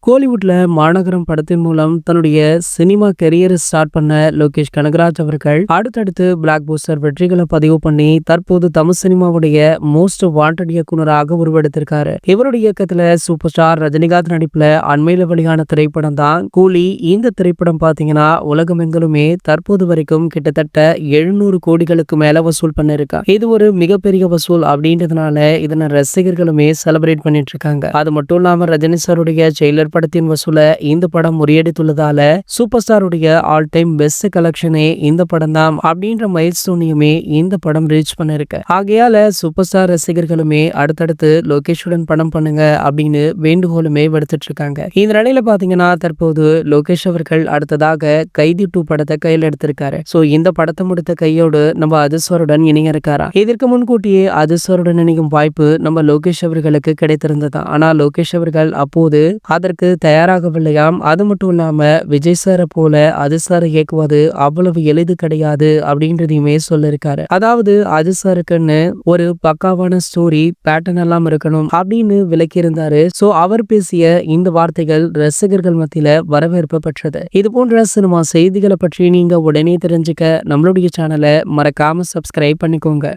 கோலிவுட்ல மாநகரம் படத்தின் மூலம் தன்னுடைய சினிமா கெரியரை ஸ்டார்ட் பண்ண லோகேஷ் கனகராஜ் அவர்கள் அடுத்தடுத்து பிளாக் பூஸ்டர் வெற்றிகளை பதிவு பண்ணி தற்போது தமிழ் சினிமாவுடைய மோஸ்ட் வாண்டட் இயக்குனராக உருவெடுத்திருக்காரு. இவருடைய இயக்கத்துல சூப்பர் ஸ்டார் ரஜினிகாந்த் நடிப்புல அண்மையில வெளியான திரைப்படம் தான் கூலி. இந்த திரைப்படம் பாத்தீங்கன்னா உலகமெங்கிலுமே தற்போது வரைக்கும் கிட்டத்தட்ட 700 கோடிகளுக்கு மேல வசூல் பண்ணிருக்கா. இது ஒரு மிகப்பெரிய வசூல் அப்படின்றதுனால இதனை ரசிகர்களுமே செலிப்ரேட் பண்ணிட்டு இருக்காங்க. அது மட்டும் இல்லாம ரஜினி சாருடைய ஜெயிலர் படத்தின் வசூல இந்த படம் முறியடித்துள்ளதால சூப்பர் ஸ்டாருடைய ஆல் டைம் பெஸ்ட் கலெக்ஷனே இந்த படம் தான் அப்படின்ற மைல்ஸ்டோனையுமே இந்த படம் ரீச் பண்ணிருக்கு. ஆகையால சூப்பர் ஸ்டார் ரசிகர்களுமே அடுத்தடுத்து லோகேஷுடன் படம் பண்ணுங்க அப்படின்னு வேண்டுகோளுமே விடுத்துட்டு இருக்காங்க. இந்த நிலையில பாத்தீங்கன்னா தற்போது லோகேஷ் அவர்கள் அடுத்ததாக கைதி 2 படத்தை கையில் எடுத்திருக்காரு. சோ இந்த படத்தை முடித்த கையோடு நம்ம அதிர்ஷ்வருடன் இணைய இருக்காரா. இதற்கு முன்கூட்டியே அதிர்ஷ்வருடன் இணையும் வாய்ப்பு நம்ம லோகேஷ் அவர்களுக்கு கிடைத்திருந்ததா. ஆனா லோகேஷ் அவர்கள் அப்போது அதற்கு தயாராகவில்லையாம். அது மட்டும் இல்லாம விஜய் சாரை போல அதிர்சாரை இயக்குவது அவ்வளவு எளிது கிடையாது அப்படின்றதையுமே சொல்லிருக்காரு. அதாவது அதிர்சாருக்குன்னு ஒரு பக்காவான ஸ்டோரி பேட்டர்ன் எல்லாம் இருக்கணும் அப்படின்னு விளக்கி இருந்தாரு. சோ அவர் பேசிய இந்த வார்த்தைகள் ரசிகர்கள் மத்தியில வரவேற்பு பெற்றது. இது போன்ற சினிமா செய்திகளை பற்றி நீங்க உடனே தெரிஞ்சுக்க நம்மளுடைய சேனலை மறக்காம சப்ஸ்கிரைப் பண்ணிக்கோங்க.